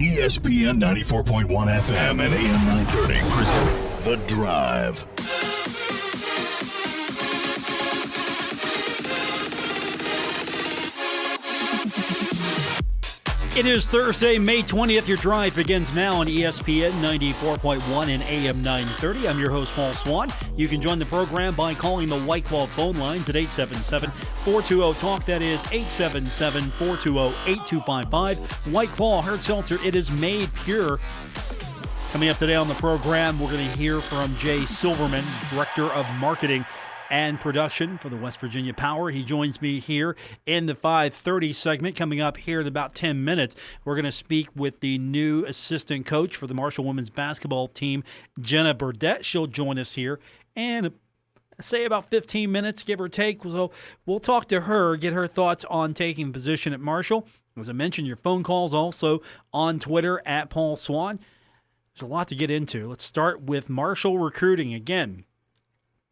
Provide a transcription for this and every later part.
ESPN 94.1 FM and AM 930 present The Drive. It is Thursday, May 20th. Your drive begins now on ESPN 94.1 and AM 930. I'm your host, Paul Swann. You can join the program by calling the White Claw phone lines at 877-420-TALK. That is 877-420-8255. White Claw Hard Seltzer. It is made pure. Coming up today on the program, we're going to hear from Jay Silverman, Director of Marketing and Production for the West Virginia Power. He joins me here in the 5:30 segment. Coming up here in about 10 minutes, we're going to speak with the new assistant coach for the Marshall women's basketball team, Jenna Burdette. She'll join us here and say about 15 minutes, give or take. So we'll talk to her, get her thoughts on taking the position at Marshall. As I mentioned, your phone calls also on Twitter at Paul Swann. There's a lot to get into. Let's start with Marshall recruiting again.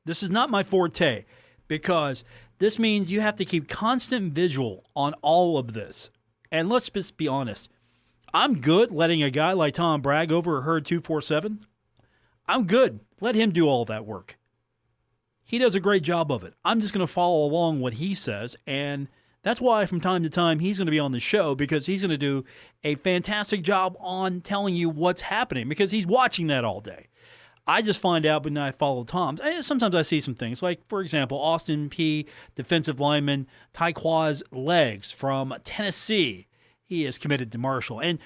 This is not my forte because this means you have to keep constant visual on all of this. And let's just be honest. I'm good letting a guy like Tom Bragg over at Herd 247. I'm good. Let him do all that work. He does a great job of it. I'm just going to follow along what he says, and that's why from time to time he's going to be on the show, because he's going to do a fantastic job on telling you what's happening because he's watching that all day. I just find out when I follow Tom. Sometimes I see some things, like, for example, Austin P., defensive lineman, Tyqua's Legs from Tennessee. He is committed to Marshall. And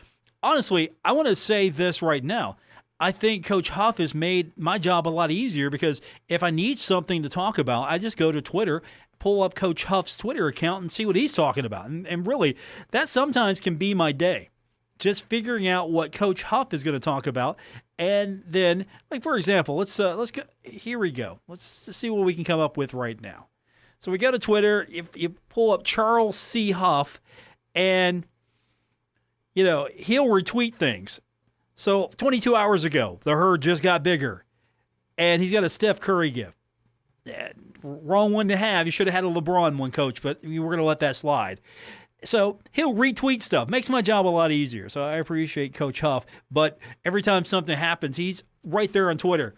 honestly, I want to say this right now. I think Coach Huff has made my job a lot easier because if I need something to talk about, I just go to Twitter, pull up Coach Huff's Twitter account and see what he's talking about. And really, that sometimes can be my day. Just figuring out what Coach Huff is going to talk about, and then, like, for example, let's go. Here we go. Let's see what we can come up with right now. So we go to Twitter. If you pull up Charles C. Huff, and he'll retweet things. So 22 hours ago, the Herd just got bigger, and he's got a Steph Curry gift. Wrong one to have. You should have had a LeBron one, Coach, but we're going to let that slide. So he'll retweet stuff. Makes my job a lot easier. So I appreciate Coach Huff. But every time something happens, he's right there on Twitter.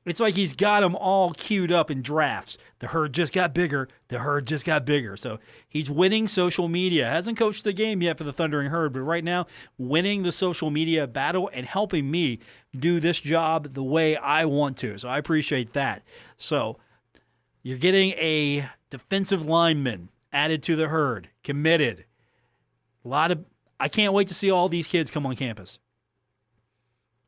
It's like he's got them all queued up in drafts. The Herd just got bigger. The Herd just got bigger. So he's winning social media. Hasn't coached the game yet for the Thundering Herd, but right now winning the social media battle and helping me do this job the way I want to. So I appreciate that. So you're getting a defensive lineman added to the Herd, committed. I can't wait to see all these kids come on campus.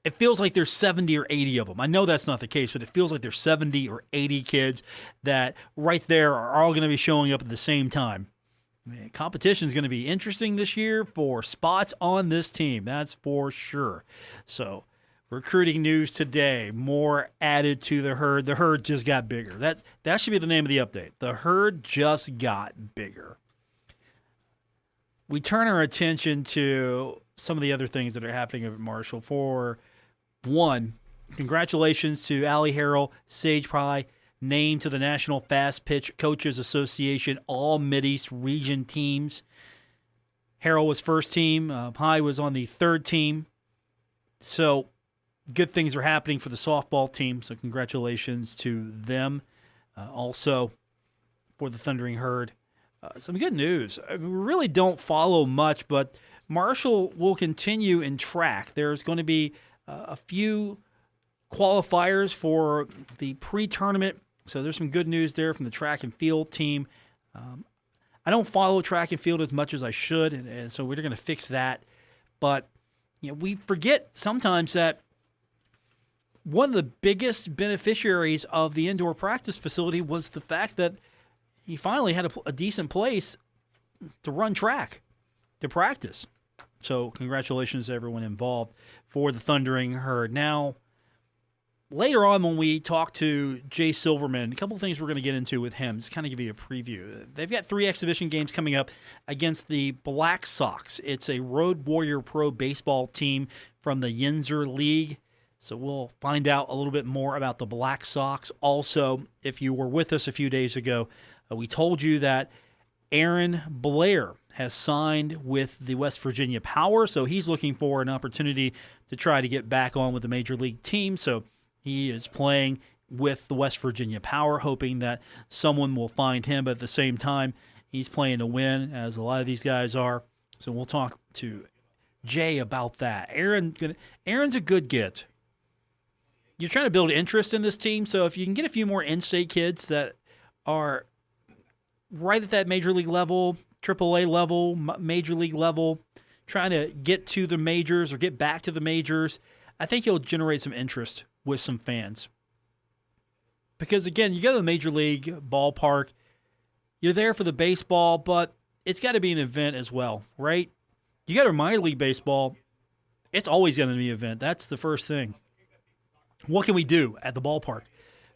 It feels like there's 70 or 80 of them. I know that's not the case, but it feels like there's 70 or 80 kids that right there are all going to be showing up at the same time. Competition is going to be interesting this year for spots on this team. That's for sure. So, recruiting news today. More added to the Herd. The Herd just got bigger. That should be the name of the update. The Herd just got bigger. We turn our attention to some of the other things that are happening at Marshall. For one, congratulations to Allie Harrell, Sage Pry, named to the National Fast Pitch Coaches Association All Mideast Region teams. Harrell was first team. Pye was on the third team. So good things are happening for the softball team. So congratulations to them. Also for the Thundering Herd. Some good news. We really don't follow much, but Marshall will continue in track. There's going to be a few qualifiers for the pre-tournament, so there's some good news there from the track and field team. I don't follow track and field as much as I should, and so we're going to fix that. But we forget sometimes that one of the biggest beneficiaries of the indoor practice facility was the fact that he finally had a decent place to run track, to practice. So congratulations to everyone involved for the Thundering Herd. Now, later on when we talk to Jay Silverman, a couple of things we're going to get into with him, just kind of give you a preview. They've got 3 exhibition games coming up against the Black Sox. It's a Road Warrior Pro baseball team from the Yinzer League. So we'll find out a little bit more about the Black Sox. Also, if you were with us a few days ago, we told you that Aaron Blair has signed with the West Virginia Power, so he's looking for an opportunity to try to get back on with the Major League team. So he is playing with the West Virginia Power, hoping that someone will find him. But at the same time, he's playing to win, as a lot of these guys are. So we'll talk to Jay about that. Aaron's a good get. You're trying to build interest in this team, so if you can get a few more in-state kids that are right at that major league level, AAA level, major league level, trying to get to the majors or get back to the majors, I think you'll generate some interest with some fans. Because, again, you go to the major league ballpark, you're there for the baseball, but it's got to be an event as well, right? You go to minor league baseball, it's always going to be an event. That's the first thing. What can we do at the ballpark?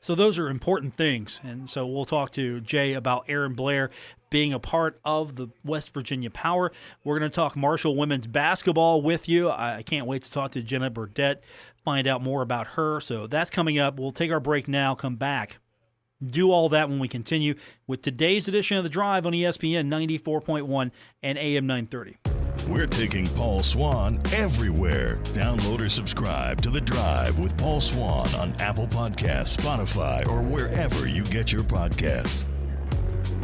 So those are important things. And so we'll talk to Jay about Aaron Blair being a part of the West Virginia Power. We're going to talk Marshall women's basketball with you. I can't wait to talk to Jenna Burdette, find out more about her. So that's coming up. We'll take our break now, come back. Do all that when we continue with today's edition of The Drive on ESPN 94.1 and AM 930. We're taking Paul Swann everywhere. Download or subscribe to The Drive with Paul Swann on Apple Podcasts, Spotify, or wherever you get your podcasts.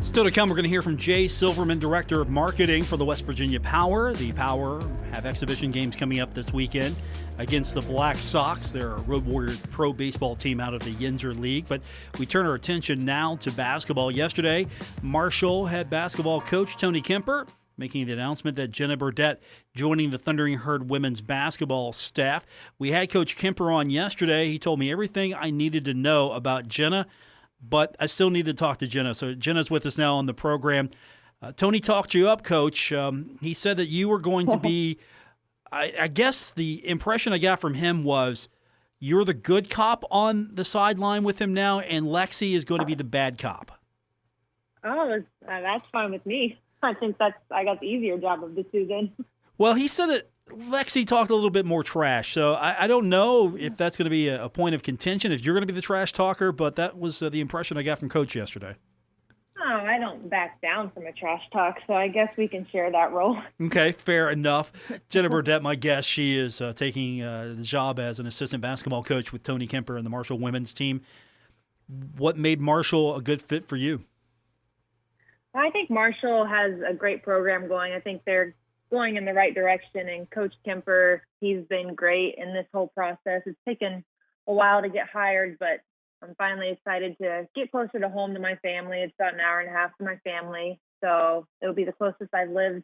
Still to come, we're going to hear from Jay Silverman, Director of Marketing for the West Virginia Power. The Power have exhibition games coming up this weekend against the Black Sox. They're a Road Warriors pro baseball team out of the Yinzer League. But we turn our attention now to basketball. Yesterday, Marshall head basketball coach Tony Kemper making the announcement that Jenna Burdette joining the Thundering Herd women's basketball staff. We had Coach Kemper on yesterday. He told me everything I needed to know about Jenna, but I still need to talk to Jenna. So Jenna's with us now on the program. Tony talked you up, Coach. He said that you were going to be, I guess the impression I got from him was you're the good cop on the sideline with him now, and Lexi is going to be the bad cop. Oh, that's fine with me. I think I got the easier job of the season. Well, he said that Lexi talked a little bit more trash, so I don't know if that's going to be a point of contention, if you're going to be the trash talker, but that was the impression I got from Coach yesterday. Oh, I don't back down from a trash talk, so I guess we can share that role. Okay, fair enough. Jenna Burdette, my guest, she is taking the job as an assistant basketball coach with Tony Kemper and the Marshall women's team. What made Marshall a good fit for you? I think Marshall has a great program going. I think they're going in the right direction. And Coach Kemper, he's been great in this whole process. It's taken a while to get hired, but I'm finally excited to get closer to home to my family. It's about an hour and a half to my family. So it'll be the closest I've lived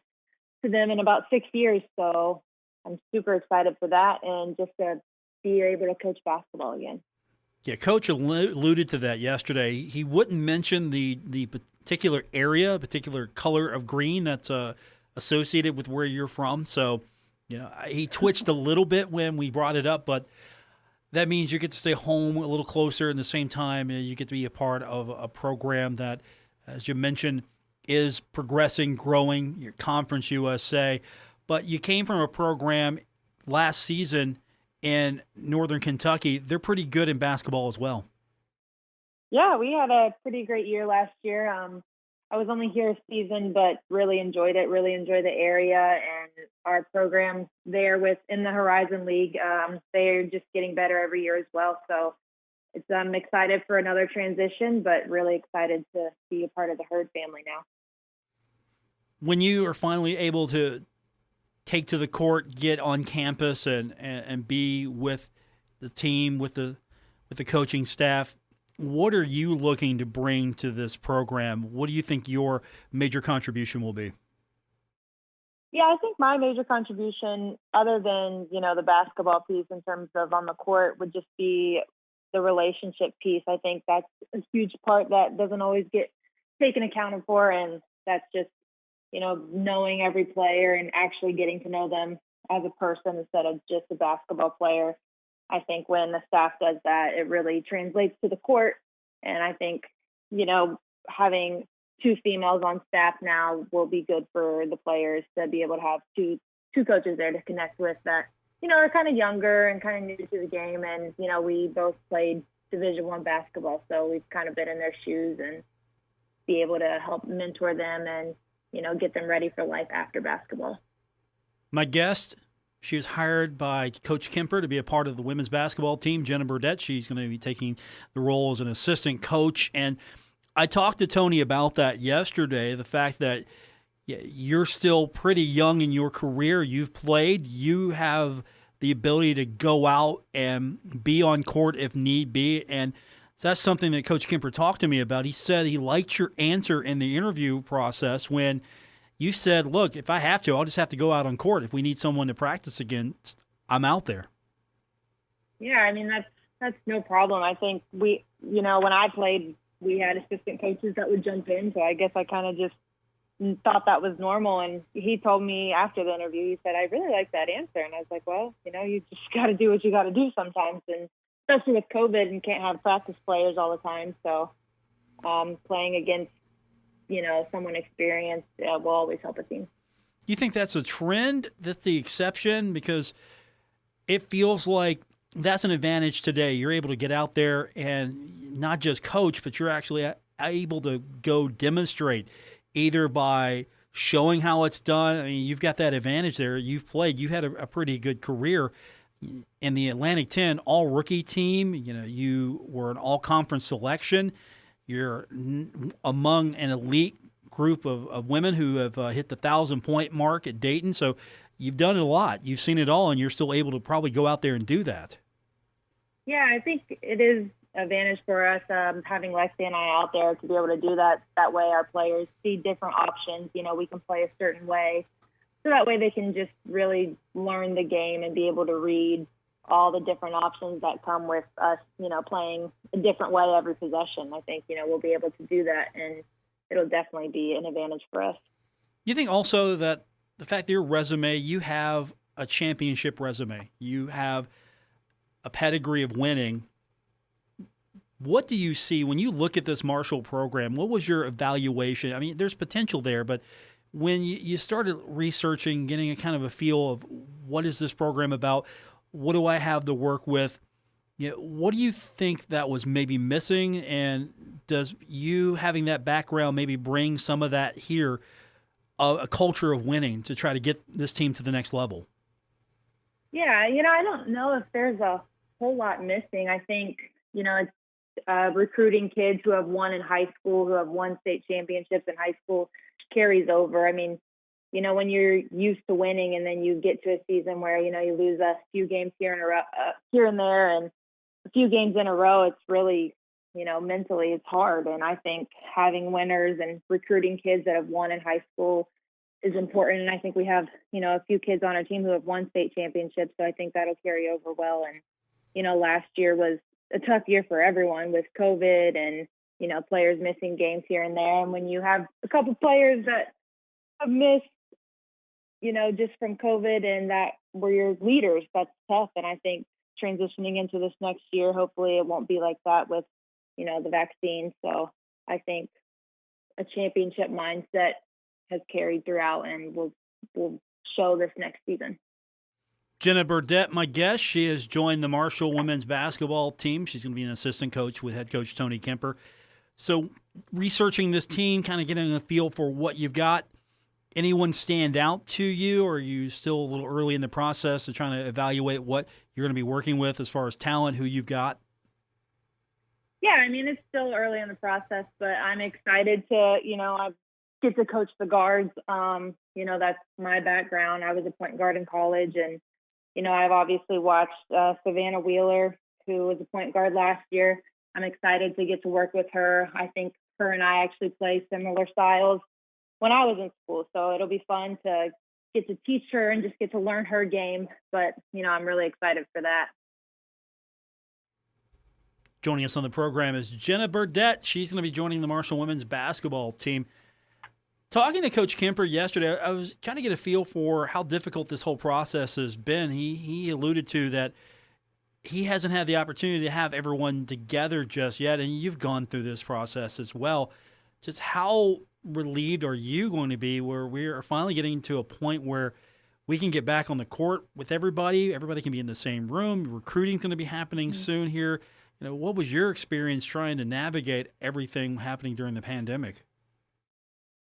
to them in about 6 years. So I'm super excited for that and just to be able to coach basketball again. Yeah, Coach alluded to that yesterday. He wouldn't mention the particular area, particular color of green that's associated with where you're from. So, he twitched a little bit when we brought it up, but that means you get to stay home a little closer. And at the same time, you get to be a part of a program that, as you mentioned, is progressing, growing, your Conference USA. But you came from a program last season in Northern Kentucky. They're pretty good in basketball as well. Yeah, we had a pretty great year last year. I was only here a season, but really enjoyed it, really enjoyed the area and our program there in the Horizon League. They're just getting better every year as well. So I'm excited for another transition, but really excited to be a part of the Herd family now. When you are finally able to take to the court, get on campus and be with the team, with the coaching staff, what are you looking to bring to this program? What do you think your major contribution will be? Yeah, I think my major contribution, other than, the basketball piece in terms of on the court, would just be the relationship piece. I think that's a huge part that doesn't always get taken account for, and that's just, knowing every player and actually getting to know them as a person instead of just a basketball player. I think when the staff does that, it really translates to the court. And I think, having two females on staff now will be good for the players to be able to have two coaches there to connect with that, are kind of younger and kind of new to the game. And, we both played Division I basketball, so we've kind of been in their shoes. And be able to help mentor them and, get them ready for life after basketball. My guest, she was hired by Coach Kemper to be a part of the women's basketball team, Jenna Burdette. She's going to be taking the role as an assistant coach. And I talked to Tony about that yesterday, the fact that you're still pretty young in your career. You've played. You have the ability to go out and be on court if need be. And that's something that Coach Kemper talked to me about. He said he liked your answer in the interview process when you said, look, if I have to, I'll just have to go out on court. If we need someone to practice against, I'm out there. Yeah, I mean, that's no problem. I think when I played, we had assistant coaches that would jump in. So I guess I kind of just thought that was normal. And he told me after the interview, he said, I really like that answer. And I was like, well, you just got to do what you got to do sometimes. And especially with COVID and can't have practice players all the time. So playing against, someone experienced will always help a team. Do you think that's a trend? That's the exception? Because it feels like that's an advantage today. You're able to get out there and not just coach, but you're actually able to go demonstrate either by showing how it's done. I mean, you've got that advantage there. You've played. You had a pretty good career in the Atlantic 10 all-rookie team. You were an all-conference selection. You're among an elite group of women who have hit the 1,000-point mark at Dayton. So you've done it a lot. You've seen it all, and you're still able to probably go out there and do that. Yeah, I think it is an advantage for us having Lexi and I out there to be able to do that. That way our players see different options. We can play a certain way. So that way they can just really learn the game and be able to read all the different options that come with us, playing a different way every possession. I think, we'll be able to do that, and it'll definitely be an advantage for us. You think also that the fact that your resume, you have a championship resume, you have a pedigree of winning. What do you see when you look at this Marshall program? What was your evaluation? I mean, there's potential there, but when you started researching, getting a kind of a feel of what is this program about, what do I have to work with? What do you think that was maybe missing? And does you having that background maybe bring some of that here, a culture of winning to try to get this team to the next level? Yeah, I don't know if there's a whole lot missing. I think, it's recruiting kids who have won in high school, who have won state championships in high school carries over. I mean, when you're used to winning and then you get to a season where, you lose a few games here and there and a few games in a row, it's really, mentally it's hard. And I think having winners and recruiting kids that have won in high school is important. And I think we have, a few kids on our team who have won state championships. So I think that'll carry over well. And, last year was a tough year for everyone with COVID and, players missing games here and there. And when you have a couple players that have missed, just from COVID and that were your leaders, that's tough. And I think transitioning into this next year, hopefully it won't be like that with, the vaccine. So I think a championship mindset has carried throughout and will show this next season. Jenna Burdette, my guest, she has joined the Marshall women's basketball team. She's going to be an assistant coach with head coach Tony Kemper. So researching this team, kind of getting a feel for what you've got, anyone stand out to you, or are you still a little early in the process of trying to evaluate what you're going to be working with as far as talent, who you've got? Yeah, I mean, it's still early in the process, but I'm excited to, I get to coach the guards. That's my background. I was a point guard in college, and, I've obviously watched Savannah Wheeler, who was a point guard last year. I'm excited to get to work with her. I think her and I actually play similar styles when I was in school. So it'll be fun to get to teach her and just get to learn her game. But, I'm really excited for that. Joining us on the program is Jenna Burdette. She's going to be joining the Marshall women's basketball team. Talking to Coach Kemper yesterday, I was trying to get a feel for how difficult this whole process has been. He alluded to that he hasn't had the opportunity to have everyone together just yet, and you've gone through this process as well. Just how relieved are you going to be where we are finally getting to a point where we can get back on the court with everybody? Everybody can be in the same room. Recruiting's going to be happening soon here. What was your experience trying to navigate everything happening during the pandemic?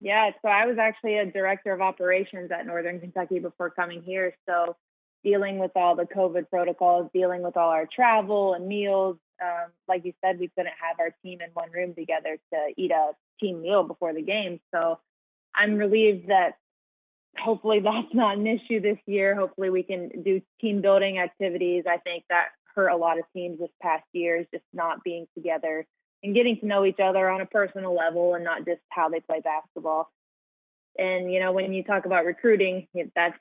Yeah, so I was actually a director of operations at Northern Kentucky before coming here. So dealing with all the COVID protocols, dealing with all our travel and meals. Like you said, we couldn't have our team in one room together to eat a team meal before the game. So I'm relieved that hopefully that's not an issue this year. Hopefully we can do team building activities. I think that hurt a lot of teams this past year, is just not being together and getting to know each other on a personal level and not just how they play basketball. And, when you talk about recruiting, that's,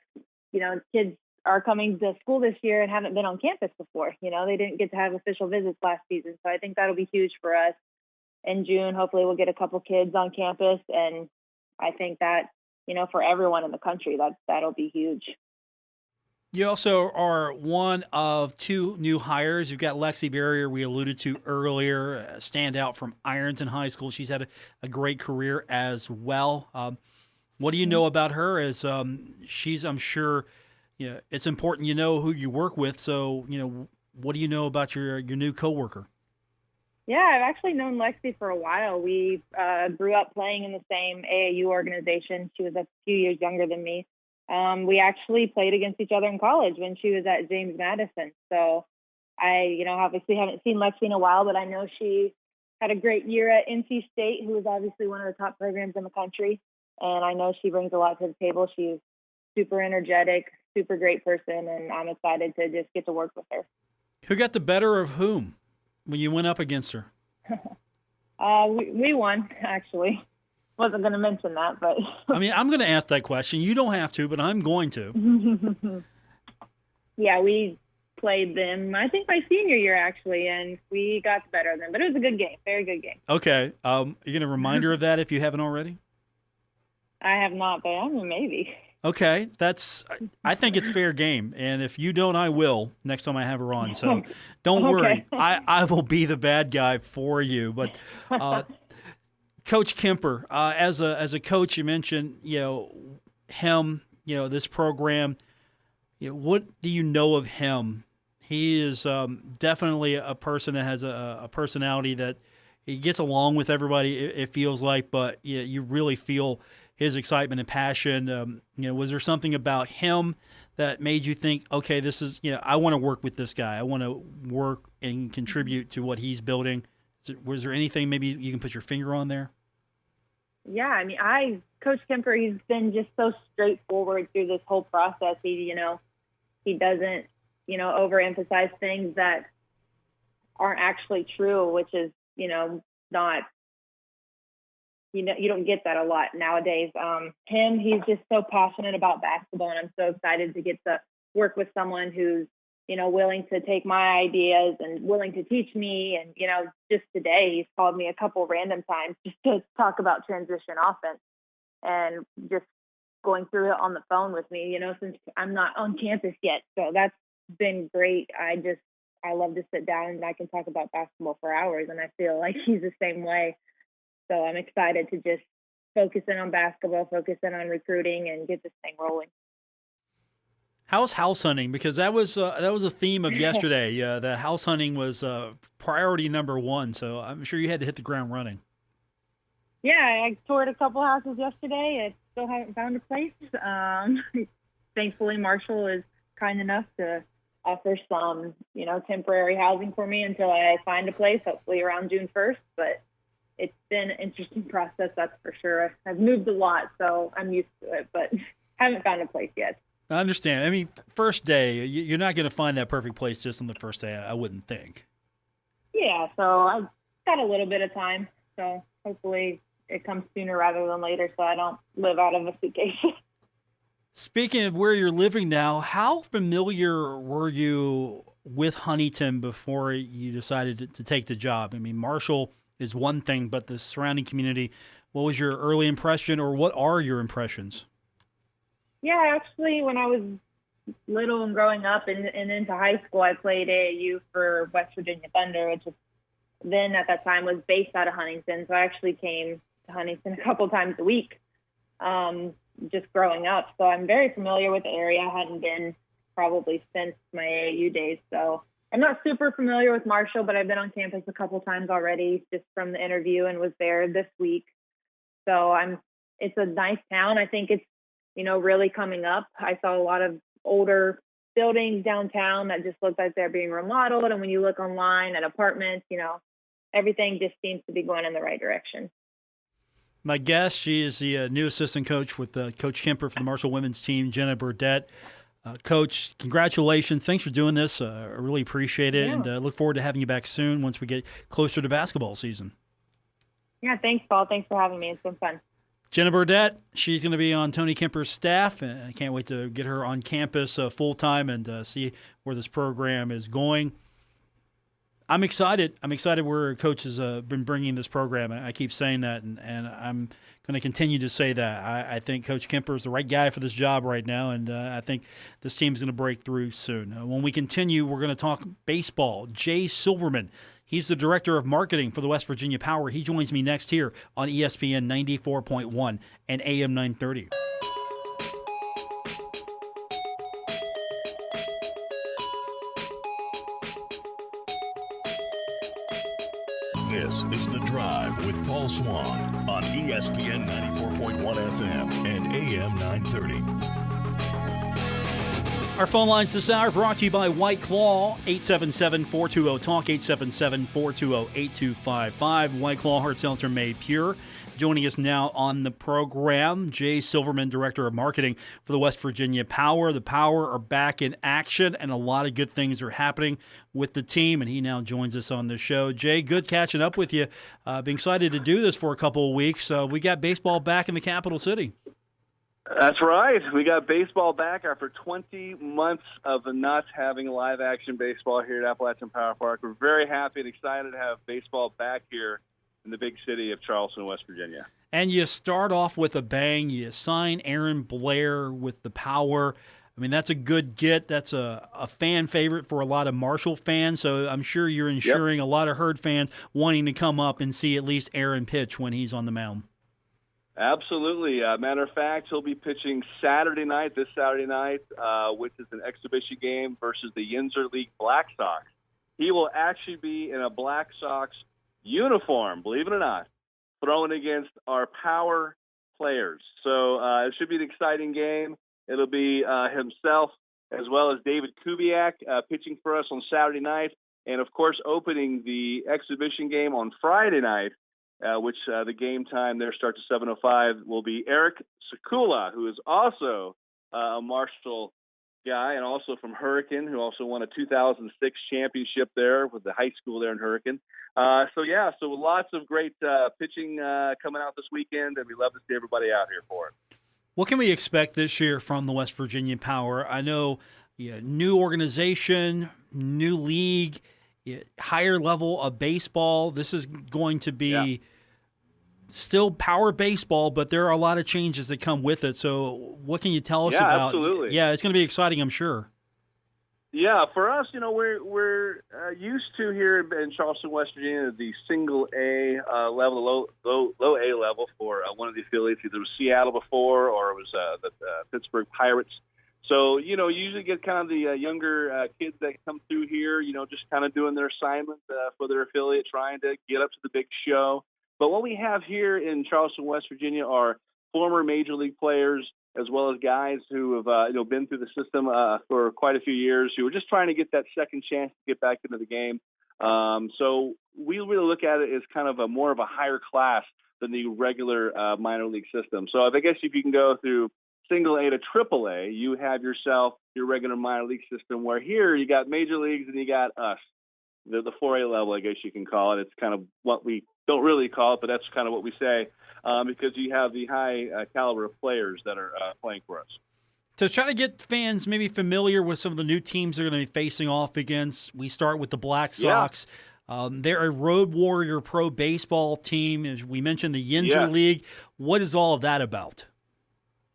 kids are coming to school this year and haven't been on campus before. They didn't get to have official visits last season. So I think that'll be huge for us in June. Hopefully we'll get a couple kids on campus. And I think that, for everyone in the country, that'll be huge. You also are one of two new hires. You've got Lexi Barrier, we alluded to earlier, a standout from Ironton High School. She's had a great career as well. What do you know about her? As she's, I'm sure, it's important you know who you work with. So, what do you know about your new coworker? Yeah, I've actually known Lexi for a while. We grew up playing in the same AAU organization. She was a few years younger than me. We actually played against each other in college when she was at James Madison. So I, obviously haven't seen Lexi in a while, but I know she had a great year at NC State, who is obviously one of the top programs in the country. And I know she brings a lot to the table. She's super energetic, super great person, and I'm excited to just get to work with her. Who got the better of whom when you went up against her? We won, actually. Wasn't going to mention that, but I mean, I'm going to ask that question. You don't have to, but I'm going to. Yeah, we played them, I think, my senior year, actually, and we got the better of them. But it was a good game, very good game. Okay. You're going to remind her of that if you haven't already? I have not, but I mean, maybe. Okay, I think it's fair game, and if you don't, I will next time I have her on. So don't worry, I will be the bad guy for you. But Coach Kemper, as a coach, you mentioned him, this program. What do you know of him? He is definitely a person that has a personality that he gets along with everybody. It feels like, but you really feel his excitement and passion. Was there something about him that made you think, okay, this is, I want to work with this guy. I want to work and contribute to what he's building. Was there anything maybe you can put your finger on there? Yeah, I mean, Coach Kemper, he's been just so straightforward through this whole process. He doesn't, overemphasize things that aren't actually true, which is, not, you don't get that a lot nowadays. He's just so passionate about basketball, and I'm so excited to get to work with someone who's, willing to take my ideas and willing to teach me. And, just today he's called me a couple random times just to talk about transition offense and just going through it on the phone with me, since I'm not on campus yet. So that's been great. I love to sit down and I can talk about basketball for hours, and I feel like he's the same way. So I'm excited to just focus in on basketball, focus in on recruiting, and get this thing rolling. How's house hunting? Because that was a theme of yesterday. The house hunting was priority number one, so I'm sure you had to hit the ground running. Yeah, I toured a couple houses yesterday. I still haven't found a place. Thankfully, Marshall is kind enough to offer some, temporary housing for me until I find a place, hopefully around June 1st. But it's been an interesting process, that's for sure. I've moved a lot, so I'm used to it, but haven't found a place yet. I understand. I mean, first day, you're not going to find that perfect place just on the first day, I wouldn't think. Yeah, so I've got a little bit of time, so hopefully it comes sooner rather than later so I don't live out of a suitcase. Speaking of where you're living now, how familiar were you with Huntington before you decided to take the job? I mean, Marshall is one thing, but the surrounding community, what was your early impression, or what are your impressions? Yeah, actually, when I was little and growing up and into high school, I played AAU for West Virginia Thunder, which then at that time was based out of Huntington. So I actually came to Huntington a couple times a week just growing up. So I'm very familiar with the area. I hadn't been probably since my AAU days. So I'm not super familiar with Marshall, but I've been on campus a couple times already just from the interview and was there this week. So I'm it's a nice town. I think it's, really coming up. I saw a lot of older buildings downtown that just look like they're being remodeled. And when you look online at apartments, everything just seems to be going in the right direction. My guest, she is the new assistant coach with Coach Kemper for the Marshall women's team, Jenna Burdette. Coach, congratulations. Thanks for doing this. I really appreciate it, and look forward to having you back soon once we get closer to basketball season. Yeah, thanks, Paul. Thanks for having me. It's been fun. Jenna Burdette, she's going to be on Tony Kemper's staff, and I can't wait to get her on campus full-time and see where this program is going. I'm excited. I'm excited where Coach has been bringing this program. I keep saying that, and I'm going to continue to say that. I think Coach Kemper is the right guy for this job right now, and I think this team's going to break through soon. When we continue, we're going to talk baseball. Jay Silverman, he's the director of marketing for the West Virginia Power. He joins me next here on ESPN 94.1 and AM 930. This is The Drive with Paul Swann on ESPN 94.1 FM and AM 930. Our phone lines this hour brought to you by White Claw, 877-420-TALK, 877-420-8255. White Claw Hard Seltzer made pure. Joining us now on the program, Jay Silverman, Director of Marketing for the West Virginia Power. The Power are back in action, and a lot of good things are happening with the team, and he now joins us on the show. Jay, good catching up with you. Been excited to do this for a couple of weeks. We got baseball back in the capital city. That's right. We got baseball back after 20 months of not having live-action baseball here at Appalachian Power Park. We're very happy and excited to have baseball back here in the big city of Charleston, West Virginia. And you start off with a bang. You sign Aaron Blair with the Power. I mean, that's a good get. That's a fan favorite for a lot of Marshall fans, so I'm sure you're ensuring a lot of Herd fans wanting to come up and see at least Aaron pitch when he's on the mound. Absolutely. Matter of fact, he'll be pitching this Saturday night, which is an exhibition game versus the Yinzer League Black Sox. He will actually be in a Black Sox uniform, believe it or not, throwing against our Power players. So it should be an exciting game. It'll be himself as well as David Kubiak pitching for us on Saturday night. And, of course, opening the exhibition game on Friday night, which the game time there starts at 7:05, will be Eric Sekula, who is also a Marshall guy and also from Hurricane, who also won a 2006 championship there with the high school there in Hurricane. So lots of great pitching coming out this weekend, and we love to see everybody out here for it. What can we expect this year from the West Virginia Power? I know new organization, new league, higher level of baseball. This is going to be still Power baseball, but there are a lot of changes that come with it. So what can you tell us about? Absolutely. Yeah, it's going to be exciting, I'm sure. Yeah, for us, we're used to here in Charleston, West Virginia, the single A level, low A level for one of the affiliates. Either it was Seattle before, or it was the Pittsburgh Pirates. So, you usually get kind of the younger kids that come through here, just kind of doing their assignment for their affiliate, trying to get up to the big show. But what we have here in Charleston, West Virginia are former major league players, as well as guys who have been through the system for quite a few years, who are just trying to get that second chance to get back into the game. So we really look at it as kind of more of a higher class than the regular minor league system. So I guess if you can go through single A to triple A, you have yourself your regular minor league system, where here you got major leagues and you got us, the 4A level, I guess you can call it. It's kind of what we don't really call it, but that's kind of what we say, because you have the high caliber of players that are playing for us. To try to get fans maybe familiar with some of the new teams they're going to be facing off against, we start with the Black Sox. They're a Road Warrior Pro baseball team. As we mentioned, the Yinzer League. What is all of that about?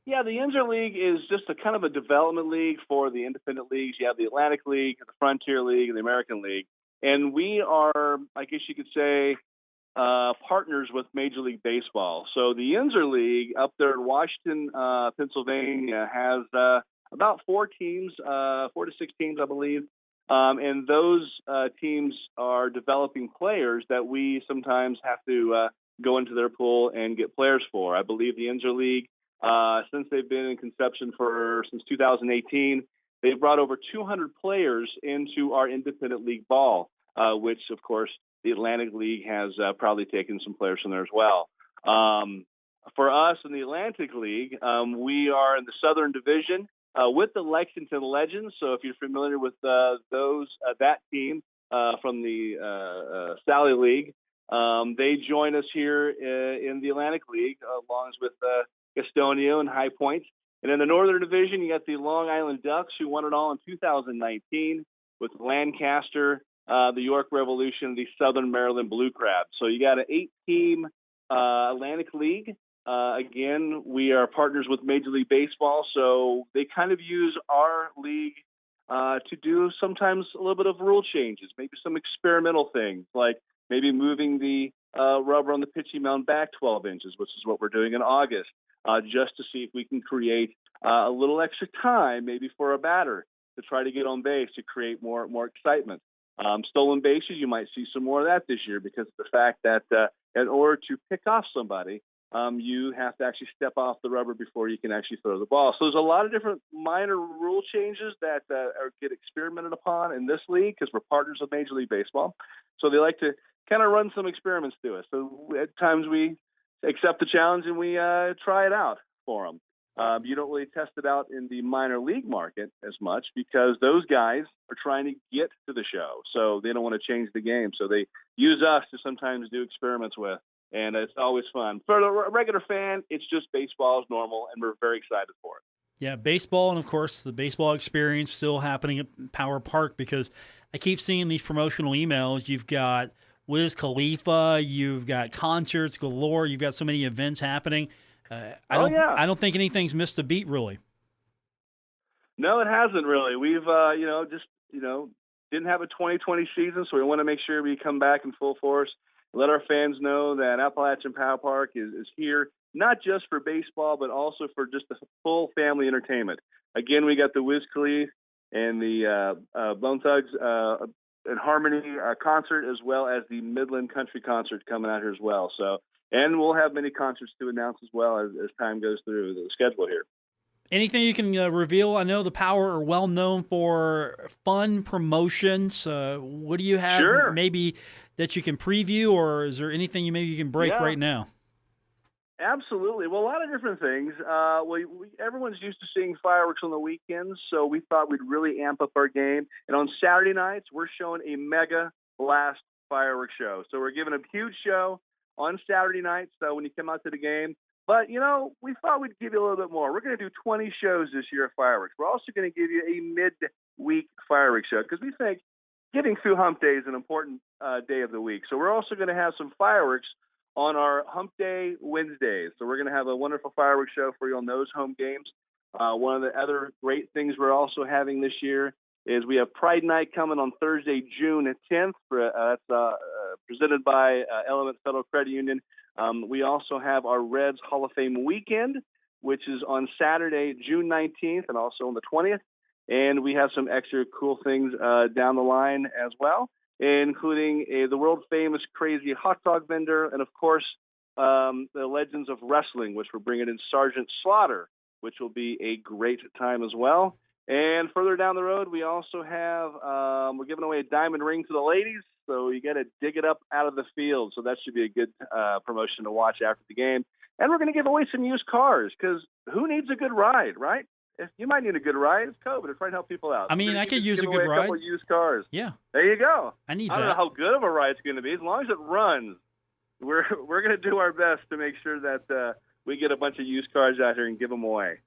Yeah, the Yinzer League is just a kind of a development league for the independent leagues. You have the Atlantic League, the Frontier League, and the American League. And we are, I guess you could say, partners with Major League Baseball. So the Yinzer League up there in Washington, Pennsylvania, has about 4 to 6 teams, I believe. And those teams are developing players that we sometimes have to go into their pool and get players for. I believe the Inzer League, since they've been in conception since 2018, they've brought over 200 players into our independent league ball, which, of course, the Atlantic League has probably taken some players from there as well. For us in the Atlantic League, we are in the Southern Division with the Lexington Legends. So if you're familiar with that team from the Sally League, they join us here in the Atlantic League, along with Gastonia and High Point. And in the Northern Division, you got the Long Island Ducks, who won it all in 2019, with Lancaster, the York Revolution, the Southern Maryland Blue Crabs. So you got an 8-team Atlantic League. Again, we are partners with Major League Baseball, so they kind of use our league to do sometimes a little bit of rule changes, maybe some experimental things, like maybe moving the rubber on the pitching mound back 12 inches, which is what we're doing in August, just to see if we can create a little extra time, maybe for a batter, to try to get on base to create more excitement. Stolen bases, you might see some more of that this year, because of the fact that in order to pick off somebody, you have to actually step off the rubber before you can actually throw the ball. So there's a lot of different minor rule changes that get experimented upon in this league, because we're partners with Major League Baseball. So they like to kind of run some experiments to us. So at times we accept the challenge and we try it out for them. You don't really test it out in the minor league market as much, because those guys are trying to get to the show. So they don't want to change the game. So they use us to sometimes do experiments with. And it's always fun. For the regular fan, it's just baseball as normal, and we're very excited for it. Yeah, baseball, and of course the baseball experience still happening at Power Park, because I keep seeing these promotional emails. You've got Wiz Khalifa, you've got concerts galore, you've got so many events happening. I don't think anything's missed a beat, really. No, it hasn't really. We've didn't have a 2020 season, so we want to make sure we come back in full force. Let our fans know that Appalachian Power Park is here, not just for baseball, but also for just the full family entertainment. Again, we got the Wiz Khalifa and the Bone Thugs and Harmony concert, as well as the Midland Country concert coming out here as well. So, and we'll have many concerts to announce as well as time goes through the schedule here. Anything you can reveal? I know the Power are well known for fun promotions. What do you have maybe that you can preview, or is there anything you can break right now? Absolutely. Well, a lot of different things. Everyone's used to seeing fireworks on the weekends, so we thought we'd really amp up our game. And on Saturday nights, we're showing a mega blast fireworks show. So we're giving a huge show on Saturday nights, so when you come out to the game. But, we thought we'd give you a little bit more. We're going to do 20 shows this year of fireworks. We're also going to give you a mid-week fireworks show, because we think getting through Hump Day is an important day of the week. So we're also going to have some fireworks on our Hump Day Wednesdays. So we're going to have a wonderful fireworks show for you on those home games. One of the other great things we're also having this year is we have Pride Night coming on Thursday, June 10th. That's presented by Element Federal Credit Union. We also have our Reds Hall of Fame weekend, which is on Saturday, June 19th, and also on the 20th. And we have some extra cool things down the line as well, including the world-famous crazy hot dog vendor, and, of course, the Legends of Wrestling, which we're bringing in Sergeant Slaughter, which will be a great time as well. And further down the road, we also have we're giving away a diamond ring to the ladies, so you got to dig it up out of the field. So that should be a good promotion to watch after the game. And we're going to give away some used cars, because who needs a good ride, right? If you might need a good ride. It's COVID. It's trying to help people out. I mean, I could use a good ride. A couple of used cars. Yeah. There you go. I need that. I don't know how good of a ride it's going to be. As long as it runs, we're going to do our best to make sure that we get a bunch of used cars out here and give them away.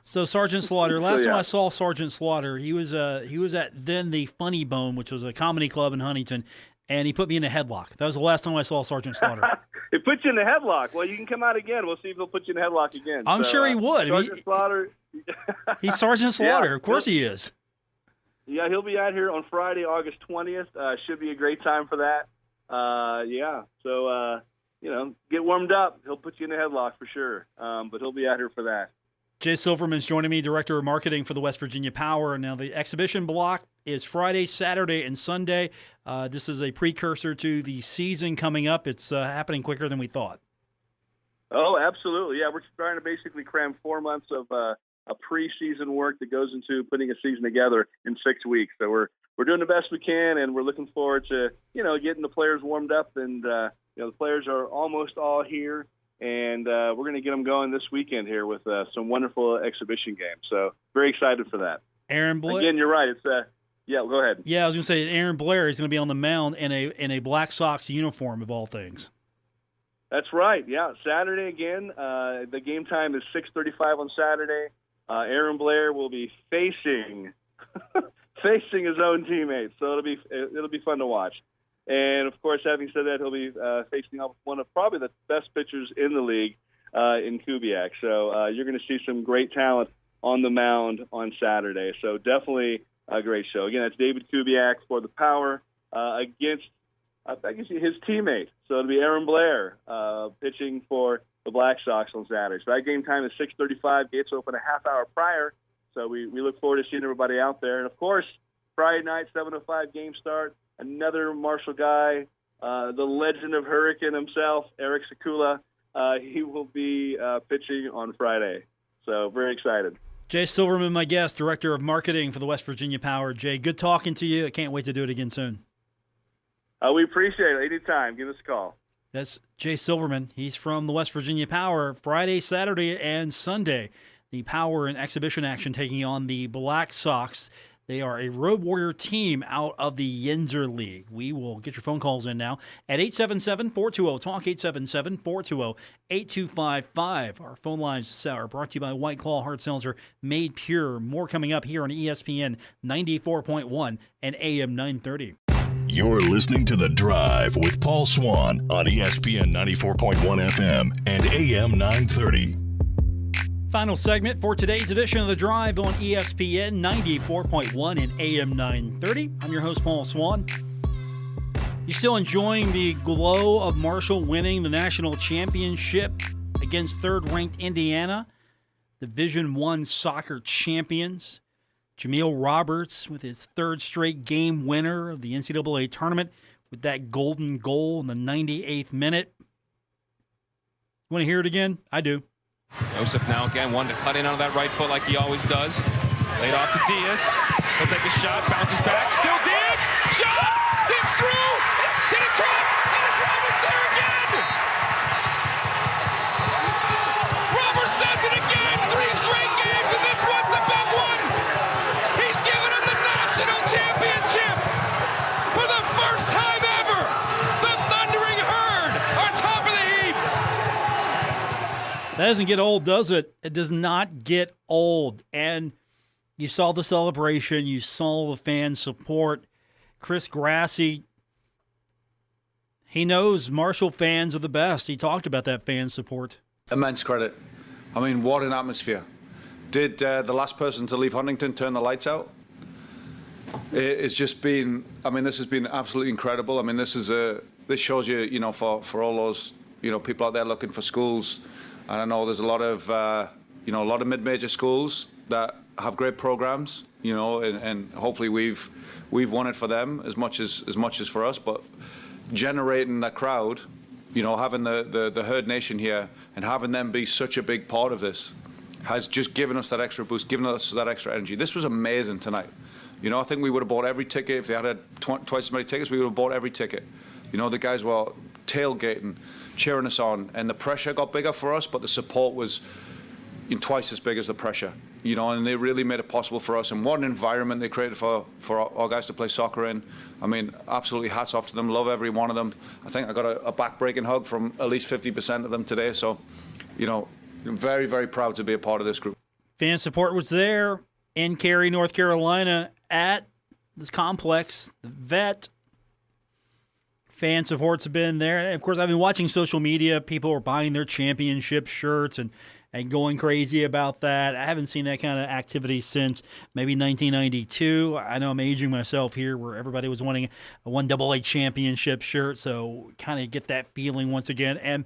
So Sergeant Slaughter, last time I saw Sergeant Slaughter, he was at then the Funny Bone, which was a comedy club in Huntington, and he put me in a headlock. That was the last time I saw Sergeant Slaughter. He put you in the headlock. Well, you can come out again. We'll see if he'll put you in the headlock again. I'm sure he would. Sergeant Slaughter. He's Sergeant Slaughter. Of course he is. Yeah, he'll be out here on Friday, August 20th. Should be a great time for that. So get warmed up. He'll put you in the headlock for sure. But he'll be out here for that. Jay Silverman's joining me, Director of Marketing for the West Virginia Power. Now, the exhibition block is Friday, Saturday, and Sunday. This is a precursor to the season coming up. It's happening quicker than we thought. Oh, absolutely. Yeah, we're trying to basically cram 4 months of a preseason work that goes into putting a season together in 6 weeks. So we're doing the best we can, and we're looking forward to, getting the players warmed up. And, the players are almost all here. And we're going to get them going this weekend here with some wonderful exhibition games. So very excited for that. Aaron Blair. Again, you're right. It's go ahead. Yeah, I was going to say Aaron Blair is going to be on the mound in a Black Sox uniform of all things. That's right. Yeah, Saturday again. The game time is 6:35 on Saturday. Aaron Blair will be facing his own teammates, so it'll be fun to watch. And, of course, having said that, he'll be facing off one of probably the best pitchers in the league in Kubiak. So you're going to see some great talent on the mound on Saturday. So definitely a great show. Again, that's David Kubiak for the Power against, I guess, his teammate. So it'll be Aaron Blair pitching for the Black Sox on Saturday. So that game time is 6:35. Gates open a half hour prior. So we look forward to seeing everybody out there. And, of course, Friday night, 7:05 game start. Another Marshall guy, the legend of Hurricane himself, Eric Sekula. He will be pitching on Friday. So very excited. Jay Silverman, my guest, Director of Marketing for the West Virginia Power. Jay, good talking to you. I can't wait to do it again soon. We appreciate it. Anytime. Give us a call. That's Jay Silverman. He's from the West Virginia Power. Friday, Saturday, and Sunday. The Power in exhibition action taking on the Black Sox. They are a Road Warrior team out of the Yinzer League. We will get your phone calls in now at 877-420-TALK, 877-420-8255. Our phone lines this hour brought to you by White Claw Hard Seltzer, made pure. More coming up here on ESPN 94.1 and AM 930. You're listening to The Drive with Paul Swann on ESPN 94.1 FM and AM 930. Final segment for today's edition of The Drive on ESPN 94.1 and AM 930. I'm your host, Paul Swann. You still enjoying the glow of Marshall winning the national championship against third-ranked Indiana, Division I soccer champions? Jameel Roberts with his third straight game winner of the NCAA tournament with that golden goal in the 98th minute. You want to hear it again? I do. Joseph now again wanted to cut in on that right foot like he always does. Laid off to Diaz. He'll take a shot, bounces back. Still Diaz! Shot! Digs through! It's get across! And it's Roberts there again! Roberts does it again! 3 straight games, and this one's the big one! He's given him the national championship! For the first time ever! The Thundering Herd are top of the heap! That doesn't get old, does it? It does not get old. And you saw the celebration. You saw the fan support. Chris Grassi, he knows Marshall fans are the best. He talked about that fan support. Immense credit. I mean, what an atmosphere. Did the last person to leave Huntington turn the lights out? It's just been, I mean, this has been absolutely incredible. I mean, this shows you, for all those, people out there looking for schools. And I know there's a lot of, a lot of mid-major schools that have great programs, and hopefully we've won it for them as much as for us. But generating that crowd, having the Herd Nation here and having them be such a big part of this has just given us that extra boost, given us that extra energy. This was amazing tonight. I think we would have bought every ticket. If they had twice as many tickets, we would have bought every ticket. The guys were tailgating, cheering us on, and the pressure got bigger for us, but the support was twice as big as the pressure, and they really made it possible for us. And what an environment they created for our guys to play soccer in. I mean, absolutely hats off to them. Love every one of them. I think I got a back-breaking hug from at least 50% of them today. So, I'm very, very proud to be a part of this group. Fan support was there in Cary, North Carolina, at this complex, the Vet. Fan supports have been there. And of course, I've been watching social media. People are buying their championship shirts and going crazy about that. I haven't seen that kind of activity since maybe 1992. I know I'm aging myself here, where everybody was wanting a 1AA championship shirt. So kind of get that feeling once again. And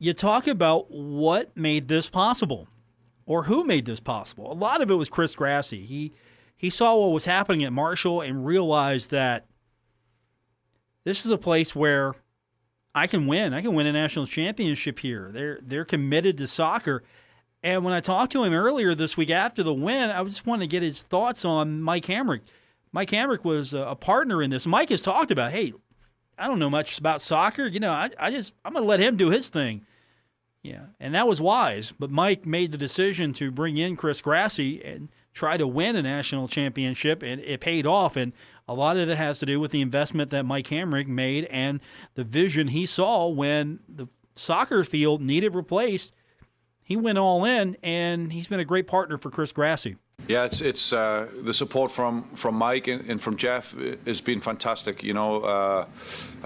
you talk about what made this possible or who made this possible. A lot of it was Chris Grassi. He saw what was happening at Marshall and realized that this is a place where I can win. I can win a national championship here. They're committed to soccer. And when I talked to him earlier this week after the win, I just wanted to get his thoughts on Mike Hamrick. Mike Hamrick was a partner in this. Mike has talked about, hey, I don't know much about soccer. I'm going to let him do his thing. Yeah, and that was wise. But Mike made the decision to bring in Chris Grassi and try to win a national championship, and it paid off. And a lot of it has to do with the investment that Mike Hamrick made and the vision he saw when the soccer field needed replaced. He went all in, and he's been a great partner for Chris Grassi. Yeah, it's the support from Mike and from Jeff has been fantastic. I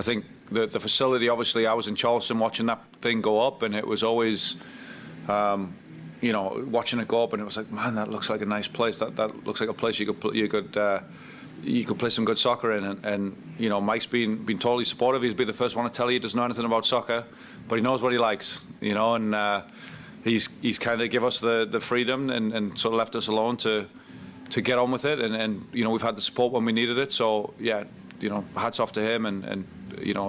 think the facility, obviously, I was in Charleston watching that thing go up, and it was always, watching it go up, and it was like, man, that looks like a nice place. That looks like a place you could play some good soccer in. And Mike's been totally supportive. He's been the first one to tell you he doesn't know anything about soccer, but he knows what he likes. And he's kind of give us the freedom and sort of left us alone to get on with it. And we've had the support when we needed it. So yeah, hats off to him. And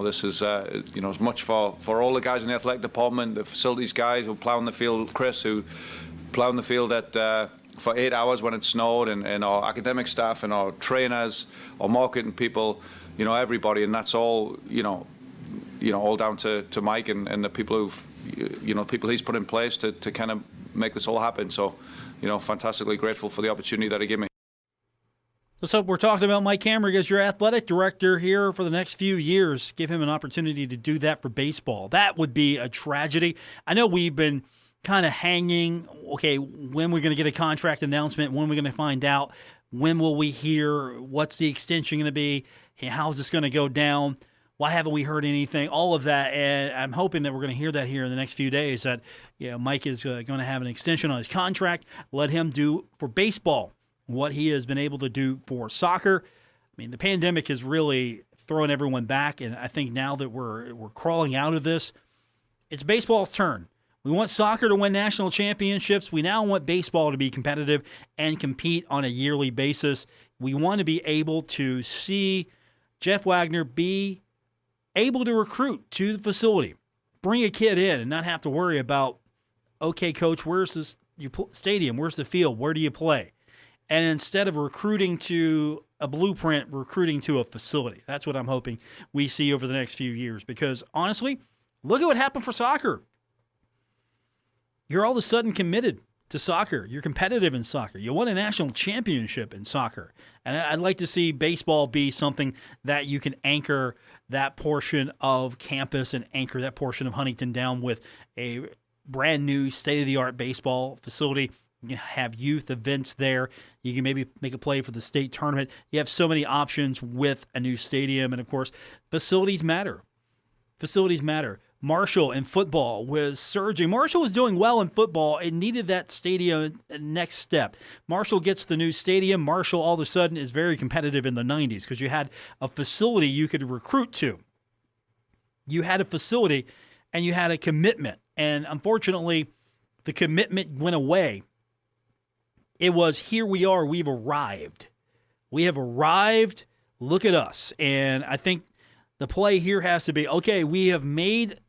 this is as much for all the guys in the athletic department, the facilities guys who plow in the field, Chris who plow in the field for 8 hours when it snowed, and our academic staff and our trainers, our marketing people, everybody, and that's all all down to Mike and the people who've people he's put in place to kind of make this all happen. So, fantastically grateful for the opportunity that he gave me. Let's hope we're talking about Mike Hamrick as your athletic director here for the next few years. Give him an opportunity to do that for baseball. That would be a tragedy. I know we've been kind of hanging, okay, when we're going to get a contract announcement, when we're going to find out, when will we hear, what's the extension going to be, how's this going to go down, why haven't we heard anything, all of that. And I'm hoping that we're going to hear that here in the next few days, that Mike is going to have an extension on his contract, let him do for baseball what he has been able to do for soccer. I mean, the pandemic has really thrown everyone back, and I think now that we're crawling out of this, it's baseball's turn. We want soccer to win national championships. We now want baseball to be competitive and compete on a yearly basis. We want to be able to see Jeff Wagner be able to recruit to the facility, bring a kid in and not have to worry about, okay, coach, where's this stadium? Where's the field? Where do you play? And instead of recruiting to a blueprint, recruiting to a facility. That's what I'm hoping we see over the next few years. Because honestly, look at what happened for soccer. You're all of a sudden committed to soccer. You're competitive in soccer. You won a national championship in soccer. And I'd like to see baseball be something that you can anchor that portion of campus and anchor that portion of Huntington down with a brand new state-of-the-art baseball facility. You can have youth events there. You can maybe make a play for the state tournament. You have so many options with a new stadium. And, of course, facilities matter. Facilities matter. Marshall in football was surging. Marshall was doing well in football. It needed that stadium next step. Marshall gets the new stadium. Marshall all of a sudden is very competitive in the 90s because you had a facility you could recruit to. You had a facility and you had a commitment. And unfortunately, the commitment went away. It was, here we are, we've arrived. We have arrived, look at us. And I think the play here has to be, okay, we have made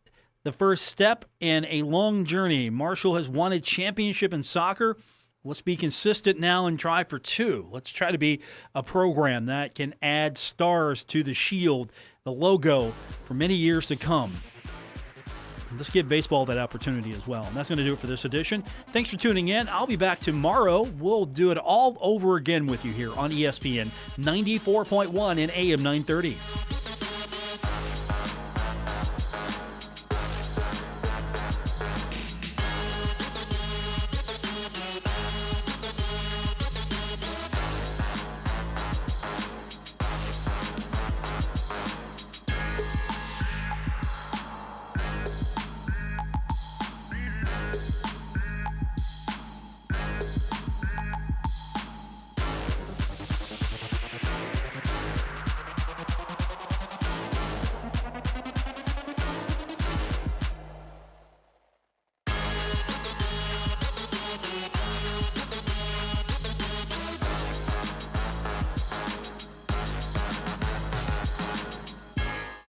the first step in a long journey. Marshall has won a championship in soccer. Let's be consistent now and try for two. Let's try to be a program that can add stars to the shield, the logo, for many years to come. Let's give baseball that opportunity as well. And that's going to do it for this edition. Thanks for tuning in. I'll be back tomorrow. We'll do it all over again with you here on ESPN 94.1 and AM 930.